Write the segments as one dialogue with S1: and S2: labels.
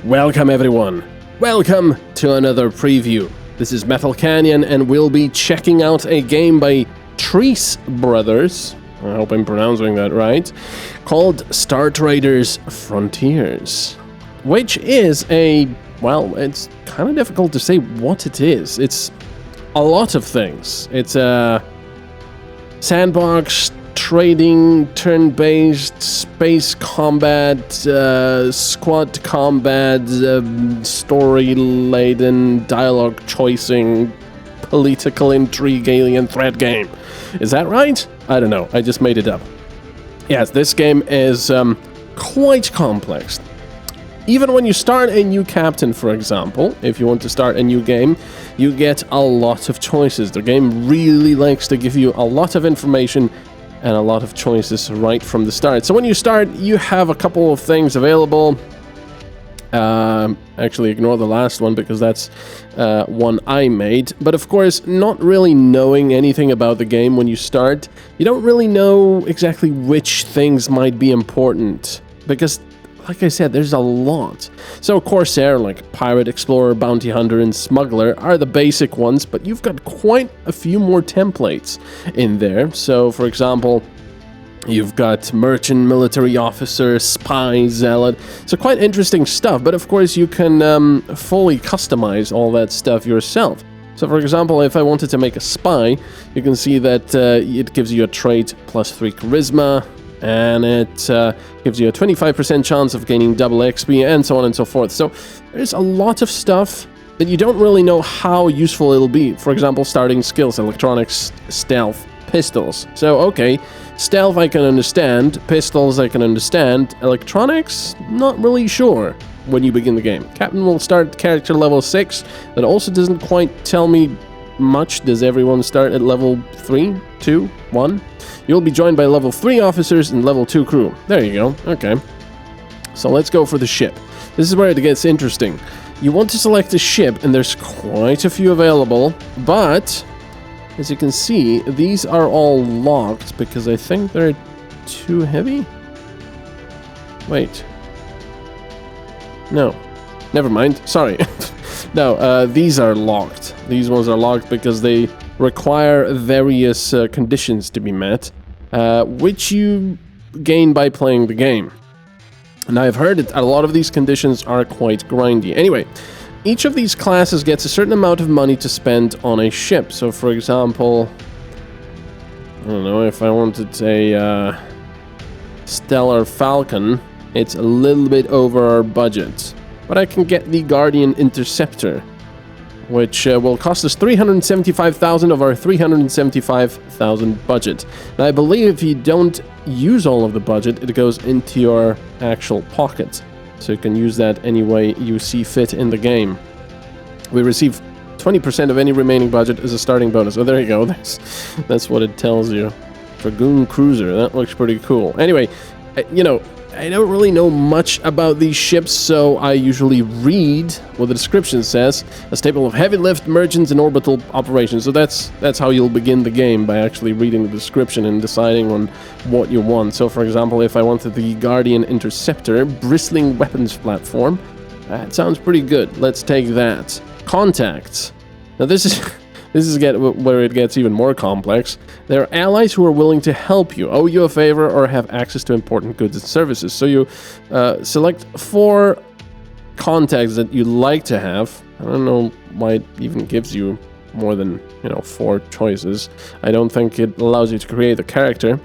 S1: Welcome everyone. Welcome to another preview. This is MetalCanyon and we'll be checking out a game by Treese Brothers, I hope I'm pronouncing that right, called Star Traders Frontiers, which is well, it's kind of difficult to say what it is. It's a lot of things. It's a sandbox, trading, turn-based, space combat, squad combat, story-laden, dialogue choicing, political intrigue, alien threat game. Is that right? I don't know. I just made it up. Yes, this game is quite complex. Even when you start a new captain, for example, if you want to start a new game, you get a lot of choices. The game really likes to give you a lot of information and a lot of choices right from the start. So when you start, you have a couple of things available. Actually, ignore the last one because that's one I made. But of course, not really knowing anything about the game when you start, you don't really know exactly which things might be important. Because, like I said, there's a lot. So Corsair, like Pirate, Explorer, Bounty Hunter, and Smuggler are the basic ones, but you've got quite a few more templates in there. So, for example, you've got Merchant, Military Officer, Spy, Zealot. So quite interesting stuff, but of course you can fully customize all that stuff yourself. So for example, if I wanted to make a Spy, you can see that it gives you a trait +3 Charisma, and it gives you a 25% chance of gaining double XP, and so on and so forth. So there's a lot of stuff that you don't really know how useful it'll be. For example, starting skills, electronics, stealth, pistols. So okay, stealth I can understand, pistols I can understand, electronics, not really sure when you begin the game. Captain will start character level 6, that also doesn't quite tell me much. Does everyone start at level 3, 2, 1? You'll be joined by level 3 officers and level 2 crew. There you go, okay. So let's go for the ship. This is where it gets interesting. You want to select a ship, and there's quite a few available, but as you can see, these are all locked because I think they're too heavy? Wait. No. Never mind, sorry. No, these are locked. These ones are locked because they require various conditions to be met, which you gain by playing the game. And I've heard that a lot of these conditions are quite grindy. Anyway, each of these classes gets a certain amount of money to spend on a ship. So, for example, I don't know, if I wanted a Stellar Falcon, it's a little bit over our budget. But I can get the Guardian Interceptor, which will cost us 375,000 of our 375,000 budget. And I believe if you don't use all of the budget, it goes into your actual pocket. So you can use that any way you see fit in the game. We receive 20% of any remaining budget as a starting bonus. Oh, there you go. That's what it tells you. Dragoon Cruiser. That looks pretty cool. Anyway, you know, I don't really know much about these ships, so I usually read what the description says. A staple of heavy lift, merchants, and orbital operations. So that's how you'll begin the game, by actually reading the description and deciding on what you want. So for example, if I wanted the Guardian Interceptor, bristling weapons platform, that sounds pretty good. Let's take that. Contacts. Now this is where it gets even more complex. There are allies who are willing to help you, owe you a favor, or have access to important goods and services. So you select 4 contacts that you like to have. I don't know why it even gives you more than, 4 choices. I don't think it allows you to create a character.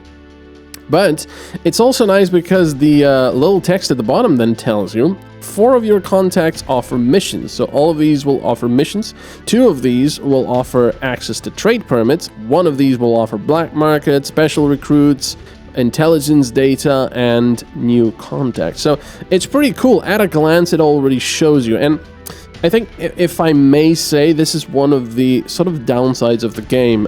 S1: But it's also nice because the little text at the bottom then tells you 4 of your contacts offer missions. So all of these will offer missions. 2 of these will offer access to trade permits. 1 of these will offer black market, special recruits, intelligence data, and new contacts. So it's pretty cool. At a glance, it already shows you. And I think, if I may say, this is one of the sort of downsides of the game.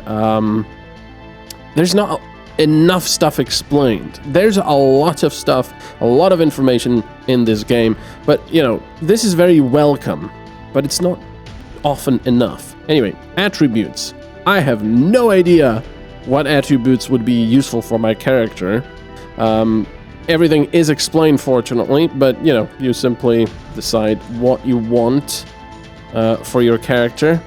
S1: There's not enough stuff explained. There's a lot of stuff, a lot of information in this game, but this is very welcome, but it's not often enough. Anyway, attributes. I have no idea what attributes would be useful for my character. everything is explained, fortunately, but, you know, you simply decide what you want for your character.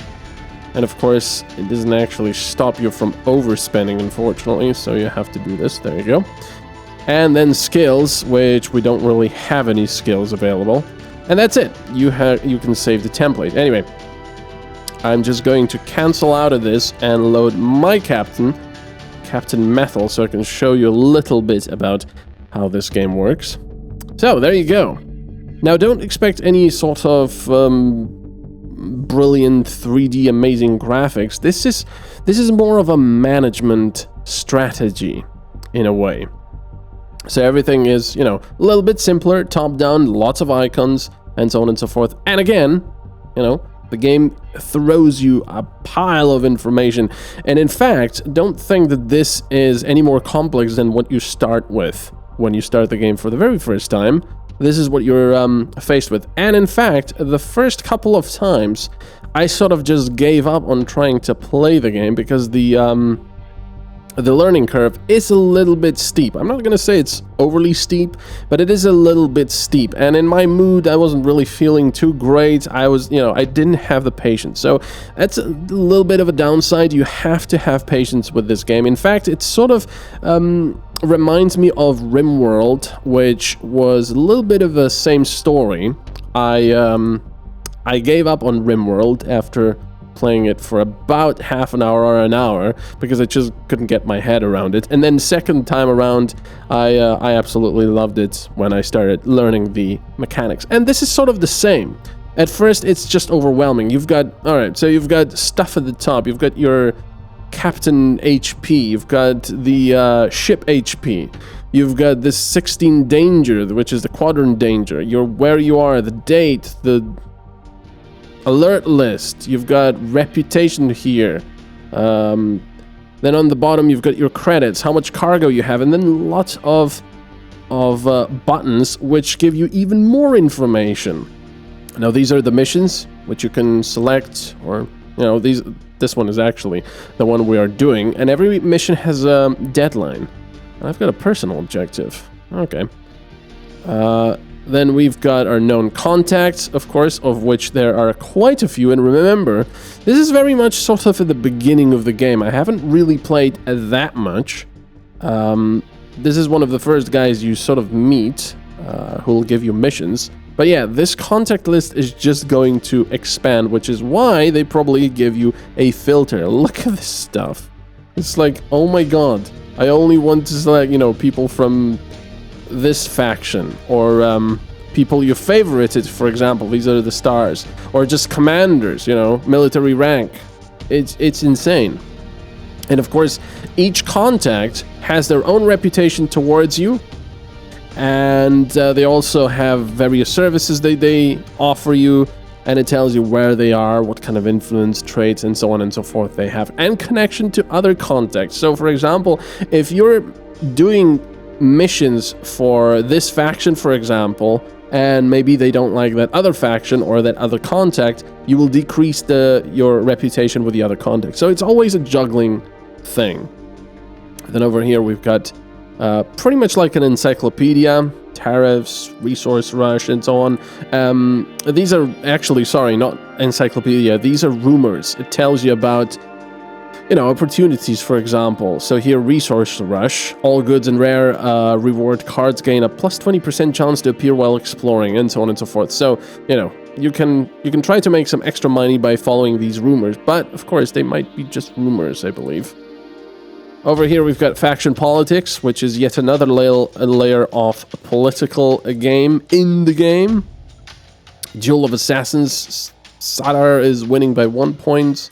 S1: And of course, it doesn't actually stop you from overspending, unfortunately, so you have to do this. There you go. And then skills, which we don't really have any skills available. And that's it. You can save the template. Anyway, I'm just going to cancel out of this and load my Captain Metal, so I can show you a little bit about how this game works. So, there you go. Now, don't expect any sort of brilliant 3D amazing graphics. This is more of a management strategy, in a way. So everything is, you know, a little bit simpler, top-down, lots of icons, and so on and so forth. And again, you know, the game throws you a pile of information. And in fact, don't think that this is any more complex than what you start with when you start the game for the very first time. This is what you're faced with. And in fact, the first couple of times, I sort of just gave up on trying to play the game because the learning curve is a little bit steep. I'm not going to say it's overly steep, but it is a little bit steep. And in my mood, I wasn't really feeling too great. I was, you know, I didn't have the patience. So that's a little bit of a downside. You have to have patience with this game. In fact, it sort of reminds me of RimWorld, which was a little bit of the same story. I gave up on RimWorld after playing it for about half an hour or an hour because I just couldn't get my head around it. And then second time around, I absolutely loved it when I started learning the mechanics. And this is sort of the same. At first, it's just overwhelming. You've got, all right, so you've got stuff at the top. You've got your Captain HP. You've got the ship HP. You've got this 16 danger, which is the quadrant danger. Where you are, the date, the alert list, you've got reputation here. Then on the bottom, you've got your credits, how much cargo you have, and then lots of buttons which give you even more information. Now, these are the missions which you can select, or, you know, this one is actually the one we are doing, and every mission has a deadline. And I've got a personal objective. Okay. Then we've got our known contacts, of course, of which there are quite a few. And remember, this is very much sort of at the beginning of the game. I haven't really played that much. This is one of the first guys you sort of meet who will give you missions. But yeah, this contact list is just going to expand, which is why they probably give you a filter. Look at this stuff. It's like, oh my god, I only want to select, you know, people from this faction, or people you favorited, for example. These are the stars, or just commanders, you know, military rank. It's insane. And of course, each contact has their own reputation towards you, and they also have various services they offer you, and it tells you where they are, what kind of influence, traits, and so on and so forth they have, and connection to other contacts. So for example, if you're doing missions for this faction, for example, and maybe they don't like that other faction or that other contact, you will decrease your reputation with the other contact. So it's always a juggling thing. Then over here we've got pretty much like an encyclopedia, tariffs, resource rush, and so on. These are actually, sorry, not encyclopedia, these are rumors. It tells you about, you know, opportunities, for example. So here, resource rush, all goods and rare reward cards gain a plus 20% chance to appear while exploring, and so on and so forth. So, you know, you can try to make some extra money by following these rumors, but of course they might be just rumors, I believe. Over here we've got faction politics, which is yet another layer of political game in the game. Duel of Assassins, Sadar is winning by 1 point.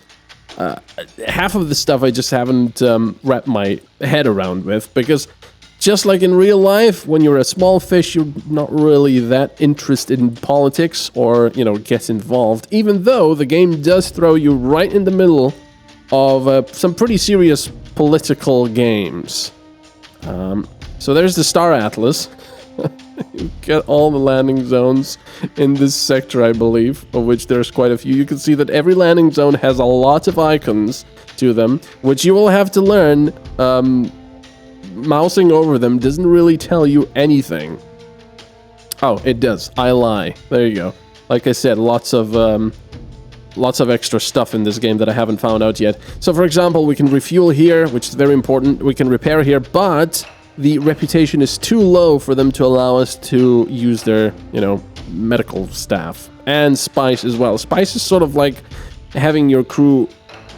S1: Half of the stuff I just haven't wrapped my head around with, because just like in real life, when you're a small fish, you're not really that interested in politics or, you know, get involved, even though the game does throw you right in the middle of some pretty serious political games. So there's the Star Atlas. You get all the landing zones in this sector, I believe, of which there's quite a few. You can see that every landing zone has a lot of icons to them, which you will have to learn mousing over them doesn't really tell you anything. Oh, it does. I lie. There you go. Like I said, lots of extra stuff in this game that I haven't found out yet. So, for example, we can refuel here, which is very important. We can repair here, but the reputation is too low for them to allow us to use their, you know, medical staff. And spice as well. Spice is sort of like having your crew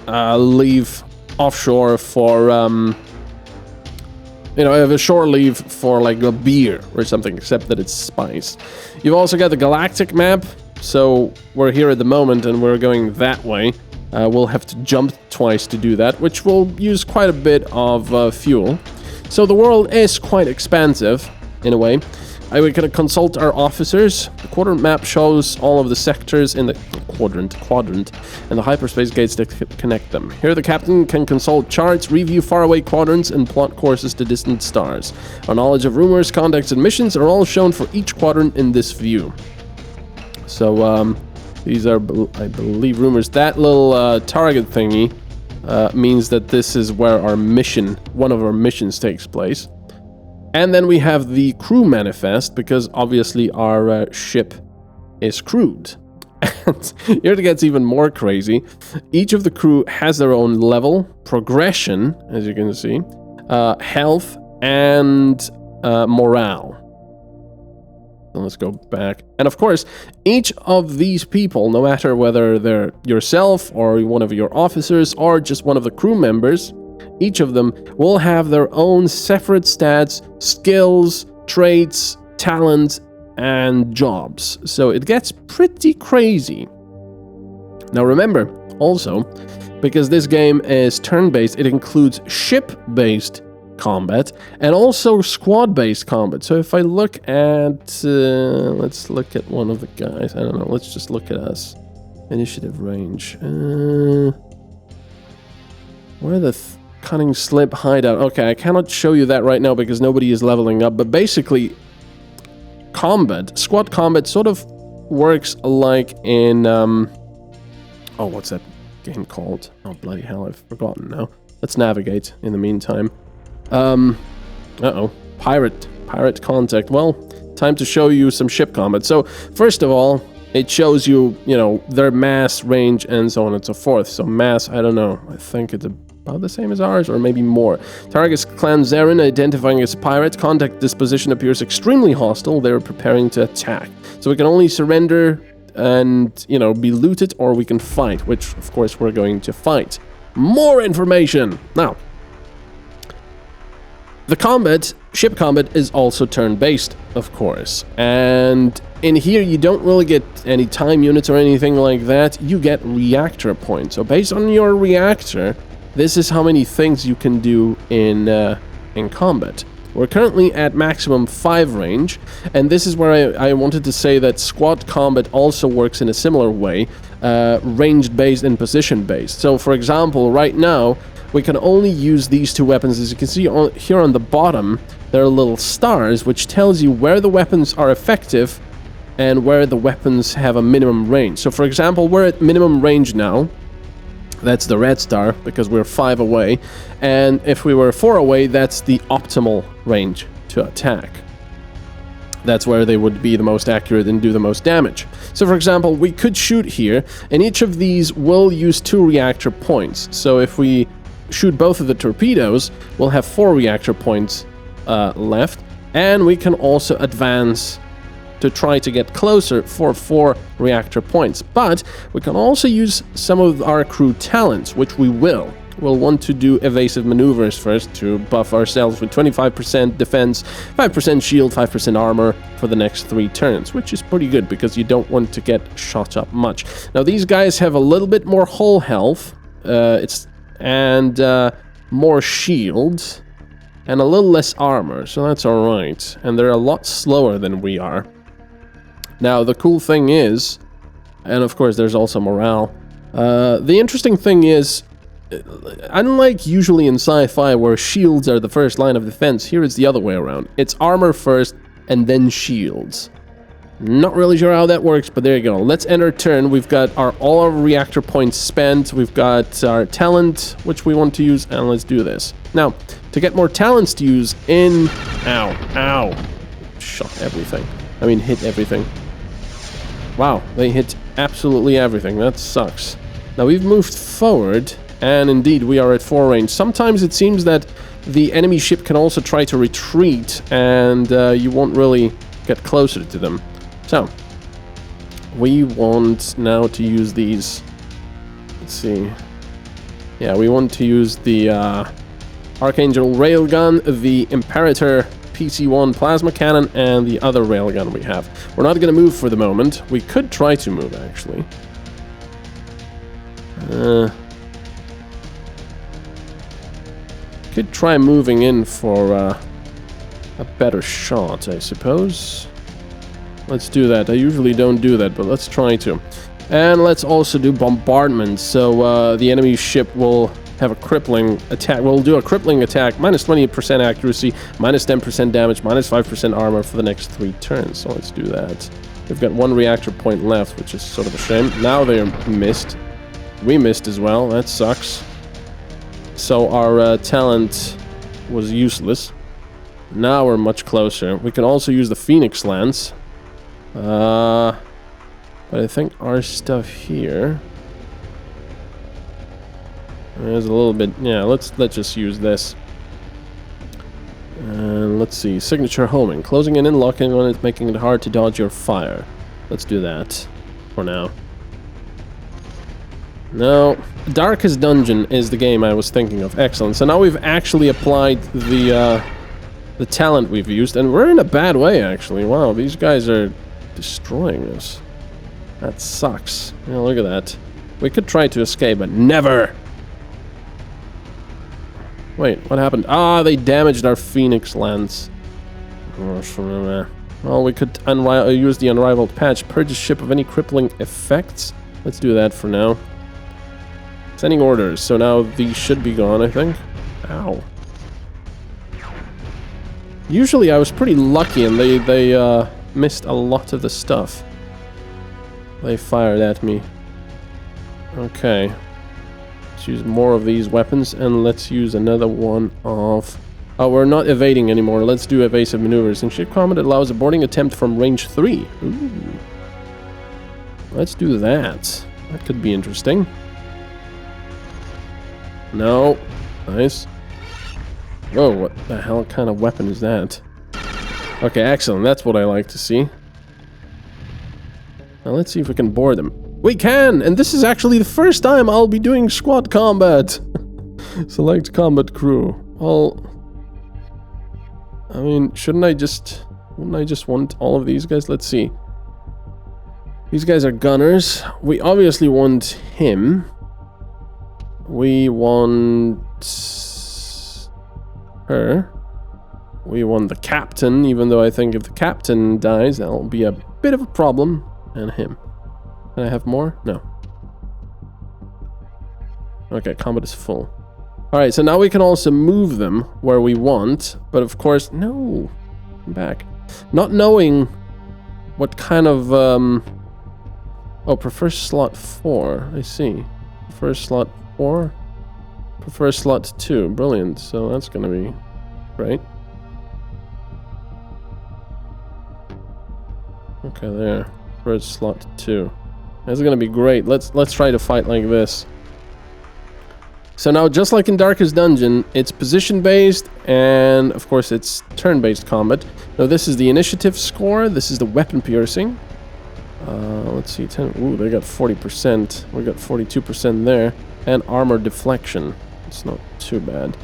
S1: leave offshore for, you know, have a shore leave for like a beer or something, except that it's spice. You've also got the galactic map. So we're here at the moment and we're going that way. We'll have to jump twice to do that, which will use quite a bit of fuel. So the world is quite expansive, in a way. We can consult our officers. The quadrant map shows all of the sectors in the quadrant, and the hyperspace gates that connect them. Here the captain can consult charts, review faraway quadrants, and plot courses to distant stars. Our knowledge of rumors, contacts, and missions are all shown for each quadrant in this view. So, these are, I believe, rumors. That little target thingy means that this is where our mission, one of our missions, takes place. And then we have the crew manifest, because obviously our ship is crewed. And here it gets even more crazy. Each of the crew has their own level, progression, as you can see, health, and morale. Let's go back. And of course, each of these people, no matter whether they're yourself or one of your officers or just one of the crew members, each of them will have their own separate stats, skills, traits, talents, and jobs. So it gets pretty crazy. Now remember, also, because this game is turn-based, it includes ship-based combat and also squad-based combat. So if I look at let's look at one of the guys. I don't know, let's just look at us. Initiative range, where the cunning slip hideout. Okay, I cannot show you that right now because nobody is leveling up, but basically combat, squad combat sort of works like in oh, what's that game called? Oh bloody hell, I've forgotten now. Let's navigate in the meantime. Uh-oh. Pirate contact. Well, time to show you some ship combat. So, first of all, it shows you, you know, their mass, range, and so on and so forth. So, mass, I don't know. I think it's about the same as ours, or maybe more. Target's Clan Zarin, identifying as pirate. Contact disposition appears extremely hostile. They're preparing to attack. So, we can only surrender and, you know, be looted, or we can fight, which, of course, we're going to fight. More information! Now, the ship combat is also turn-based, of course, and in here you don't really get any time units or anything like that. You get reactor points. So based on your reactor, this is how many things you can do in combat. We're currently at maximum 5 range, and this is where I wanted to say that squad combat also works in a similar way, range-based and position-based. So for example, right now, we can only use these two weapons. As you can see here on the bottom, there are little stars, which tells you where the weapons are effective and where the weapons have a minimum range. So for example, we're at minimum range now. That's the red star, because we're 5 away. And if we were 4 away, that's the optimal range to attack. That's where they would be the most accurate and do the most damage. So for example, we could shoot here, and each of these will use 2 reactor points. So if we shoot both of the torpedoes, we'll have 4 reactor points left, and we can also advance to try to get closer for 4 reactor points. But we can also use some of our crew talents, which we will. We'll want to do evasive maneuvers first to buff ourselves with 25% defense, 5% shield, 5% armor for the next 3 turns, which is pretty good because you don't want to get shot up much. Now these guys have a little bit more hull health, more shield, and a little less armor, so that's alright. And they're a lot slower than we are. Now, the cool thing is, and of course there's also morale, the interesting thing is, unlike usually in sci-fi where shields are the first line of defense, here it's the other way around. It's armor first, and then shields. Not really sure how that works, but there you go. Let's end our turn. We've got all our reactor points spent. We've got our talent, which we want to use, and let's do this. Now, to get more talents to use in... Ow, ow. Shot everything. I mean, hit everything. Wow, they hit absolutely everything. That sucks. Now, we've moved forward, and indeed, we are at 4 range. Sometimes it seems that the enemy ship can also try to retreat, and you won't really get closer to them. So, we want now to use these. Let's see. Yeah, we want to use the Archangel Railgun, the Imperator PC-1 Plasma Cannon, and the other railgun we have. We're not going to move for the moment. We could try to move, actually. Could try moving in for a better shot, I suppose. Let's do that. I usually don't do that, but let's try to. And let's also do bombardment, so the enemy ship will have a crippling attack. We'll do a crippling attack, minus 20% accuracy, minus 10% damage, minus 5% armor for the next 3 turns. So let's do that. We've got 1 reactor point left, which is sort of a shame. Now they're missed. We missed as well. That sucks. So our talent was useless. Now we're much closer. We can also use the Phoenix Lance. But I think our stuff here is a little bit... Yeah, let's just use this. And let's see. Signature homing. Closing in and locking on it, making it hard to dodge your fire. Let's do that for now. No. Darkest Dungeon is the game I was thinking of. Excellent. So now we've actually applied the talent we've used, and we're in a bad way, actually. Wow, these guys are destroying us. That sucks. Yeah, look at that. We could try to escape, but never! Wait, what happened? Ah, they damaged our Phoenix Lance. Well, we could use the Unrivaled Patch. Purge ship of any crippling effects. Let's do that for now. Sending orders. So now these should be gone, I think. Ow. Usually I was pretty lucky and they missed a lot of the stuff they fired at me. Okay. Let's use more of these weapons, and let's use another one of... Oh, we're not evading anymore. Let's do evasive maneuvers. In ship combat, it allows a boarding attempt from range 3. Ooh. Let's do that. That could be interesting. No. Nice. Whoa, what the hell kind of weapon is that? Okay, excellent. That's what I like to see. Now let's see if we can board them. We can! And this is actually the first time I'll be doing squad combat. Select combat crew. Well, I mean, wouldn't I just want all of these guys? Let's see. These guys are gunners. We obviously want him. We want her. We want the captain, even though I think if the captain dies, that'll be a bit of a problem. And him. Can I have more? No. Okay, combat is full. Alright, so now we can also move them where we want, but of course... No! I'm back. Not knowing what kind of... Oh, prefer slot 4. I see. Prefer slot 4? Prefer slot 2. Brilliant. So that's gonna be great. Okay, there. Prefer slot 2. That's gonna be great. Let's try to fight like this. So now, just like in Darkest Dungeon, it's position-based, and of course it's turn-based combat. Now this is the initiative score, this is the weapon piercing. Let's see, 10, ooh, they got 40%, we got 42% there, and armor deflection. It's not too bad.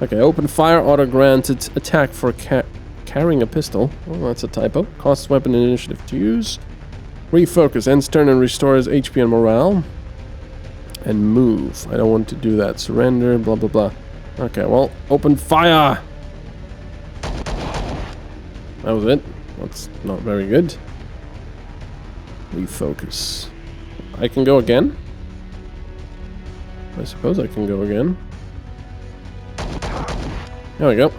S1: Okay, open fire, auto-granted, attack for carrying a pistol. Well, that's a typo. Costs weapon and initiative to use. Refocus, ends turn and restores HP and morale. And move. I don't want to do that. Surrender, blah, blah, blah. Okay, well, open fire! That was it. That's not very good. Refocus. I can go again? I suppose I can go again. There we go.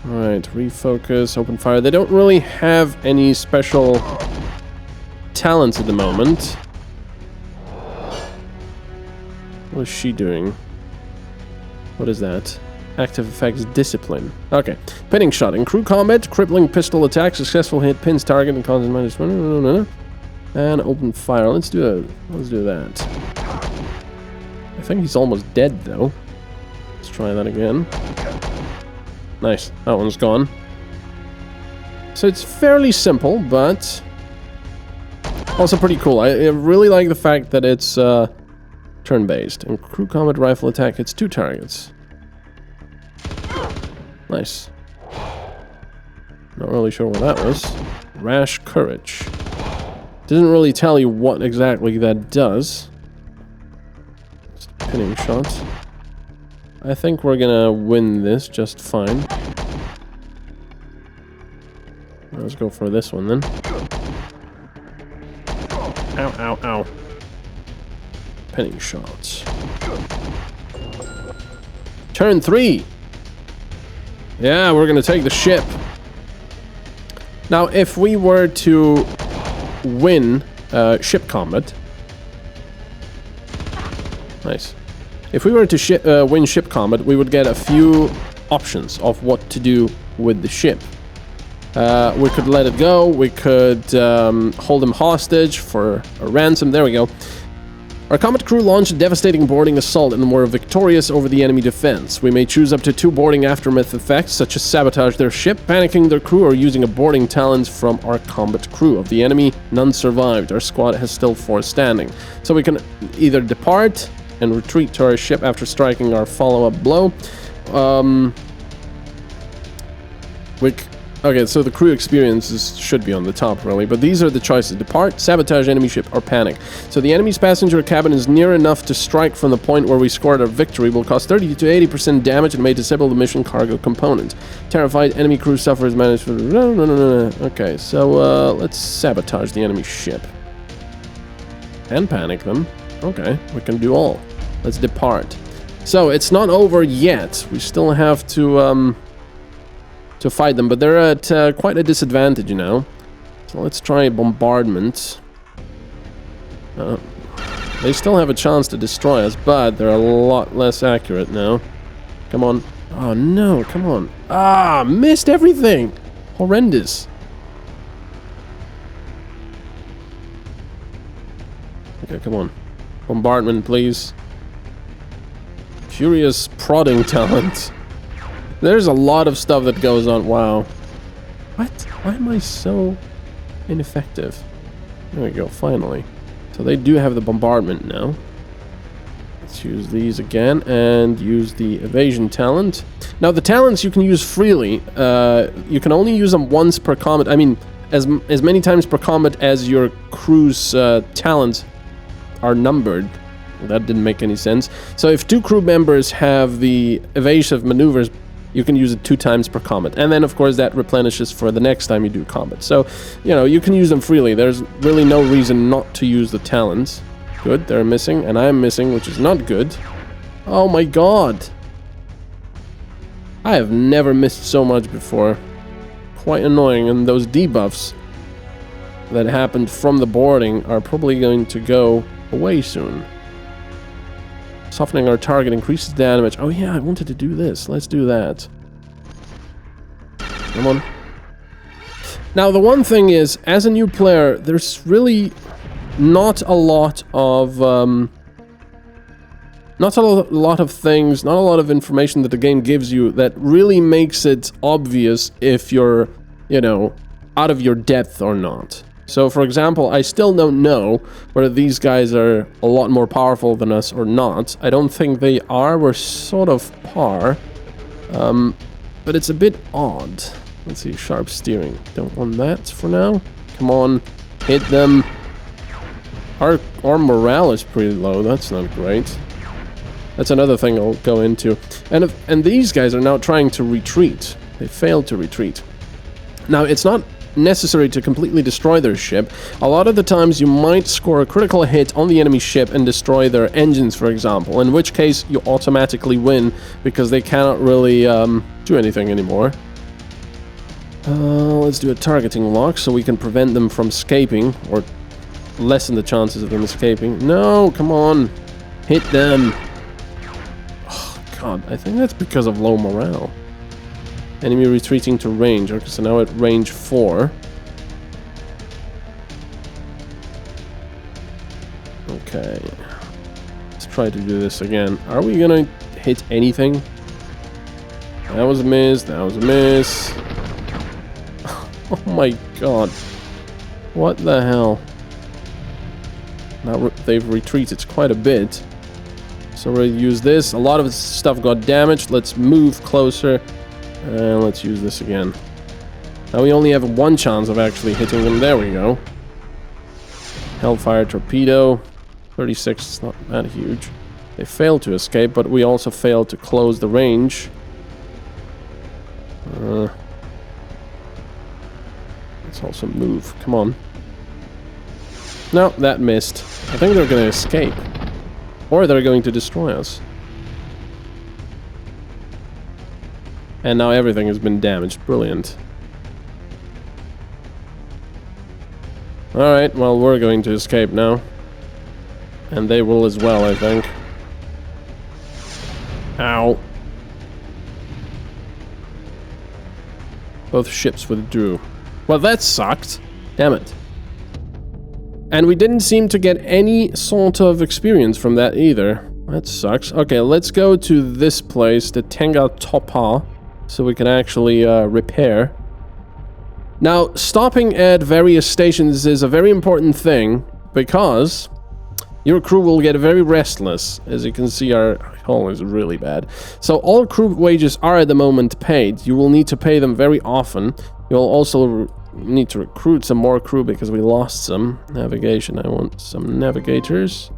S1: Alright, refocus, open fire. They don't really have any special talents at the moment. What is she doing? What is that? Active effects, discipline. Okay. Pinning shot. In crew combat, crippling pistol attack, successful hit, pins target, and causes -1. And open fire. Let's do that. I think he's almost dead, though. Let's try that again. Nice. That one's gone. So it's fairly simple, but also pretty cool. I really like the fact that it's turn-based. In crew combat rifle attack, it's 2 targets. Nice. Not really sure what that was. Rash courage. Doesn't really tell you what exactly that does. Just pinning shot. I think we're gonna win this just fine. Let's go for this one then. Ow, ow, ow. Pinning shots. Turn 3! Yeah, we're gonna take the ship. Now, if we were to win ship combat... Nice. If we were to win ship combat, we would get a few options of what to do with the ship. We could let it go, we could hold him hostage for a ransom, there we go. Our combat crew launched a devastating boarding assault and were victorious over the enemy defense. We may choose up to 2 boarding aftermath effects, such as sabotage their ship, panicking their crew, or using a boarding talent from our combat crew. Of the enemy, none survived. Our squad has still 4 standing. So we can either depart and retreat to our ship after striking our follow-up blow. Okay, so the crew experiences should be on the top, really, but these are the choices. Depart, sabotage enemy ship, or panic. So the enemy's passenger cabin is near enough to strike from the point where we scored our victory, will cause 30 to 80% damage and may disable the mission cargo component. Terrified enemy crew suffers managed for... No. Okay, so let's sabotage the enemy ship. And panic them. Okay, we can do all. Let's depart. So, it's not over yet. We still have to fight them, but they're at quite a disadvantage now. So let's try bombardment. They still have a chance to destroy us, but they're a lot less accurate now. Come on. Oh no, come on. Ah, missed everything! Horrendous. Okay, come on. Bombardment, please. Furious prodding talent. There's a lot of stuff that goes on. Wow. What? Why am I so ineffective? There we go, finally. So they do have the bombardment now. Let's use these again and use the evasion talent. Now the talents you can use freely. You can only use them once per combat. I mean, as many times per combat as your crew's talents are numbered. That didn't make any sense. So if 2 crew members have the evasive maneuvers, you can use it 2 times per combat. And then, of course, that replenishes for the next time you do combat. So, you know, you can use them freely. There's really no reason not to use the talents. Good, they're missing, and I'm missing, which is not good. Oh my god! I have never missed so much before. Quite annoying, and those debuffs that happened from the boarding are probably going to go away soon. Softening our target increases damage. Oh yeah, I wanted to do this. Let's do that. Come on. Now the one thing is, as a new player, there's really not a lot of things, not a lot of information that the game gives you that really makes it obvious if you're, you know, out of your depth or not. So, for example, I still don't know whether these guys are a lot more powerful than us or not. I don't think they are. We're sort of par. But it's a bit odd. Let's see, sharp steering. Don't want that for now. Come on, hit them. Our morale is pretty low. That's not great. That's another thing I'll go into. And these guys are now trying to retreat. They failed to retreat. Now, it's not necessary to completely destroy their ship. A lot of the times you might score a critical hit on the enemy ship and destroy their engines, for example, in which case you automatically win because they cannot really do anything anymore. Let's do a targeting lock so we can prevent them from escaping, or lessen the chances of them escaping. No, come on. Hit them. Oh, God, I think that's because of low morale. Enemy retreating to range. Okay, so now at range 4. Okay. Let's try to do this again. Are we gonna hit anything? That was a miss. That was a miss. Oh my God. What the hell? Now they've retreated quite a bit. So we'll use this. A lot of stuff got damaged. Let's move closer. And let's use this again. Now we only have one chance of actually hitting them. There we go. Hellfire torpedo. 36 is not that huge. They failed to escape, but we also failed to close the range. Let's also move. Come on. No, that missed. I think they're going to escape. Or they're going to destroy us. And now everything has been damaged. Brilliant. Alright, well, we're going to escape now. And they will as well, I think. Ow. Both ships withdrew. Well, that sucked. Damn it. And we didn't seem to get any sort of experience from that either. That sucks. Okay, let's go to this place, the Tenga Topa, so we can actually repair. Now, stopping at various stations is a very important thing, because your crew will get very restless. As you can see, our hull is really bad. So all crew wages are at the moment paid. You will need to pay them very often. You'll also need to recruit some more crew because we lost some. Navigation, I want some navigators.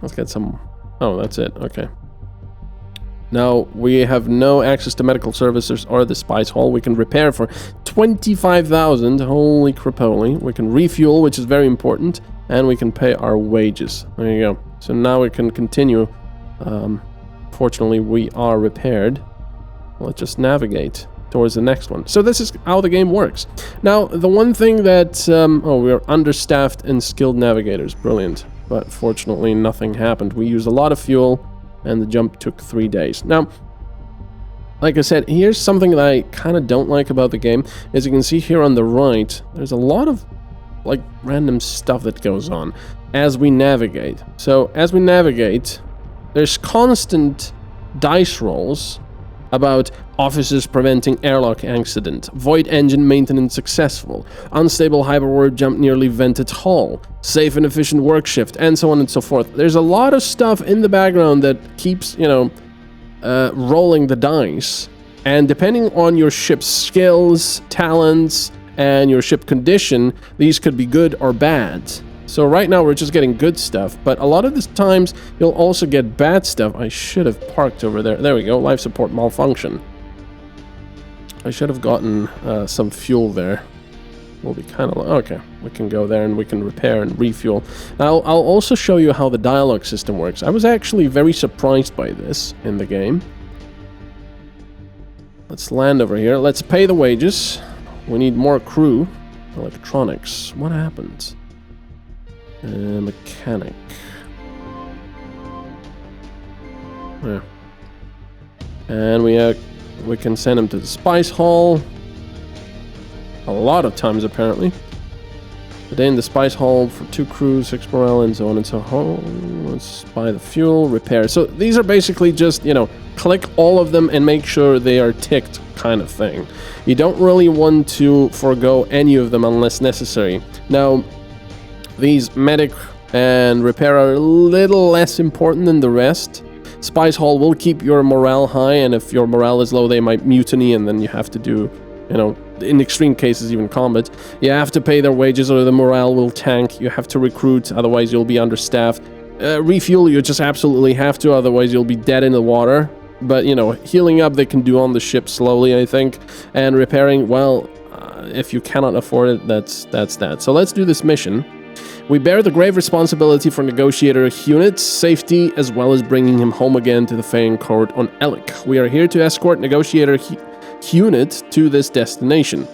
S1: Let's get some... Oh, that's it. Okay. Now, we have no access to medical services or the spice hall. We can repair for 25,000. Holy crapoli. We can refuel, which is very important. And we can pay our wages. There you go. So now we can continue. Fortunately, we are repaired. Let's just navigate towards the next one. So this is how the game works. Now, the one thing that... oh, we are understaffed and skilled navigators. Brilliant. But fortunately, nothing happened. We used a lot of fuel, and the jump took 3 days. Now, like I said, here's something that I kind of don't like about the game. As you can see here on the right, there's a lot of, like, random stuff that goes on as we navigate. So, as we navigate, there's constant dice rolls about officers preventing airlock accident, void engine maintenance successful, unstable hyperwarp jump nearly vented hull, safe and efficient work shift, and so on and so forth. There's a lot of stuff in the background that keeps, you know, rolling the dice, and depending on your ship's skills, talents, and your ship condition, these could be good or bad. So right now we're just getting good stuff, but a lot of the times you'll also get bad stuff. I should have parked over there. There we go, life support malfunction. I should have gotten some fuel there. We'll be kind of... Okay, we can go there and we can repair and refuel. Now, I'll also show you how the dialogue system works. I was actually very surprised by this in the game. Let's land over here. Let's pay the wages. We need more crew. Electronics. What happened? Mechanic. Yeah. And we can send him to the spice hall. A lot of times, apparently. But then the spice hall for 2 crews, 6 morale, and so on and so on. Let's buy the fuel, repair. So these are basically just, you know, click all of them and make sure they are ticked kind of thing. You don't really want to forego any of them unless necessary. Now, these medic and repair are a little less important than the rest. Spice hall will keep your morale high, and if your morale is low, they might mutiny, and then you have to do, you know, in extreme cases, even combat. You have to pay their wages or the morale will tank. You have to recruit, otherwise you'll be understaffed. Refuel, you just absolutely have to, otherwise you'll be dead in the water. But, you know, healing up they can do on the ship slowly, I think. And repairing, well, if you cannot afford it, that's that. So let's do this mission. We bear the grave responsibility for Negotiator Hunit's safety, as well as bringing him home again to the Fane Court on Elec. We are here to escort Negotiator Hunit to this destination.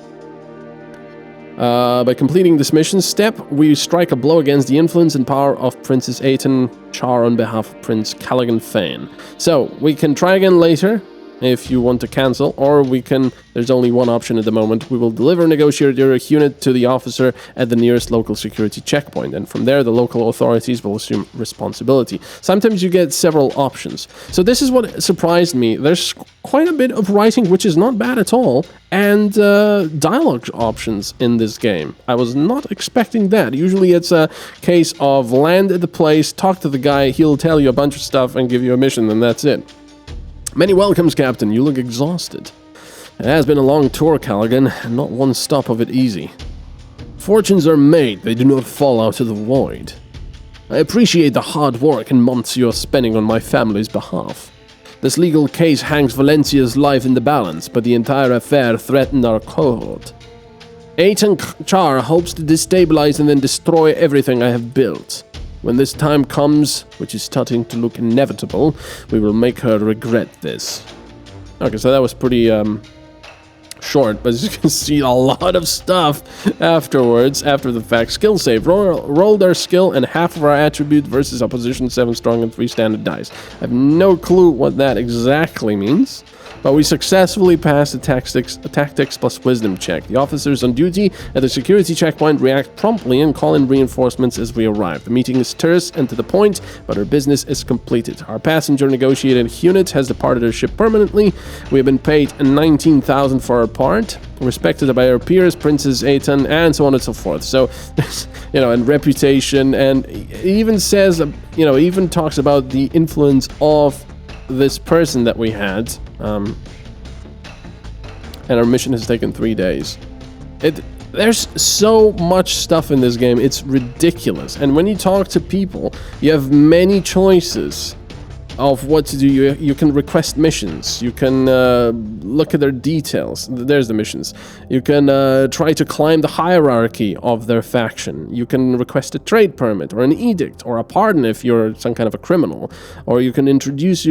S1: By completing this mission step, we strike a blow against the influence and power of Princess Aten Char on behalf of Prince Callaghan Fane. So, we can try again later, if you want to cancel, or we can, there's only one option at the moment, we will deliver Negotiator Unit to the officer at the nearest local security checkpoint, and from there the local authorities will assume responsibility. Sometimes you get several options. So this is what surprised me. There's quite a bit of writing, which is not bad at all, and dialogue options in this game. I was not expecting that. Usually it's a case of land at the place, talk to the guy, he'll tell you a bunch of stuff and give you a mission, and that's it. Many welcomes, Captain. You look exhausted. It has been a long tour, Callaghan, and not one stop of it easy. Fortunes are made, they do not fall out of the void. I appreciate the hard work and months you are spending on my family's behalf. This legal case hangs Valencia's life in the balance, but the entire affair threatened our cohort. Aten Char hopes to destabilize and then destroy everything I have built. When this time comes, which is starting to look inevitable, we will make her regret this. Okay, so that was pretty short, but as you can see, a lot of stuff afterwards, after the fact. Skill save. Rolled our skill and half of our attribute versus opposition 7 strong and 3 standard dice. I have no clue what that exactly means. But we successfully passed the tactics plus wisdom check. The officers on duty at the security checkpoint react promptly and call in reinforcements as we arrive. The meeting is terse and to the point, but our business is completed. Our passenger negotiated unit has departed our ship permanently. We have been paid 19,000 for our part, respected by our peers, Princess Aten, and so on and so forth. So, and reputation, and it even says, even talks about the influence of this person that we had, and our mission has taken 3 days. There's so much stuff in this game, it's ridiculous. And when you talk to people, you have many choices of what to do. You can request missions, you can look at their details, there's the missions. You can try to climb the hierarchy of their faction. You can request a trade permit or an edict or a pardon if you're some kind of a criminal, or you can introduce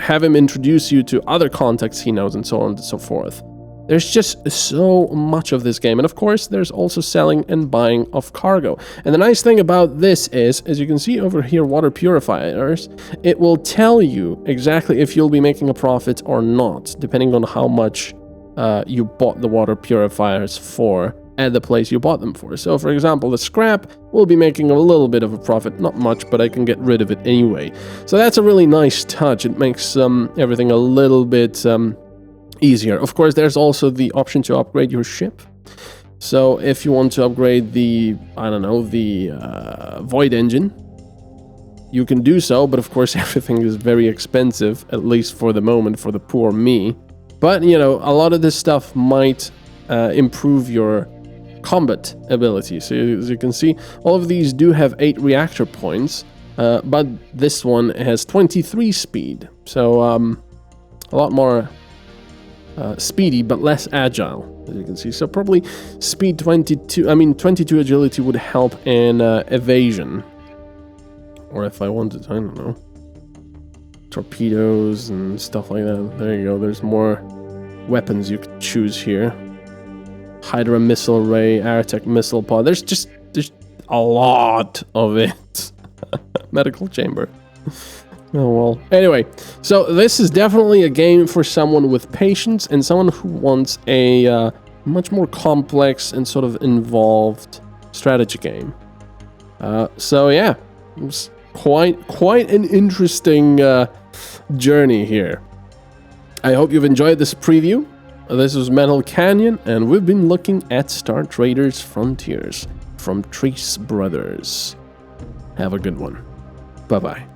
S1: have him introduce you to other contacts he knows, and so on and so forth. There's just so much of this game, and of course there's also selling and buying of cargo. And the nice thing about this is, as you can see over here, water purifiers, it will tell you exactly if you'll be making a profit or not, depending on how much you bought the water purifiers for at the place you bought them for. So for example, the scrap will be making a little bit of a profit, not much, but I can get rid of it anyway. So that's a really nice touch. It makes everything a little bit easier. Of course, there's also the option to upgrade your ship. So if you want to upgrade the, Void engine, you can do so, but of course everything is very expensive, at least for the moment, for the poor me. But, a lot of this stuff might improve your combat ability. So as you can see, all of these do have 8 reactor points, but this one has 23 speed. So a lot more speedy, but less agile, as you can see. So probably speed 22 agility would help in evasion. Or if I wanted, I don't know, torpedoes and stuff like that. There you go, there's more weapons you could choose here. Hydra missile ray, Aerotech missile pod, there's a lot of it. Medical chamber. Oh well. Anyway, so this is definitely a game for someone with patience and someone who wants a much more complex and sort of involved strategy game. So yeah, it was quite an interesting journey here. I hope you've enjoyed this preview. This is MetalCanyon, and we've been looking at Star Traders Frontiers from Treese Brothers. Have a good one. Bye-bye.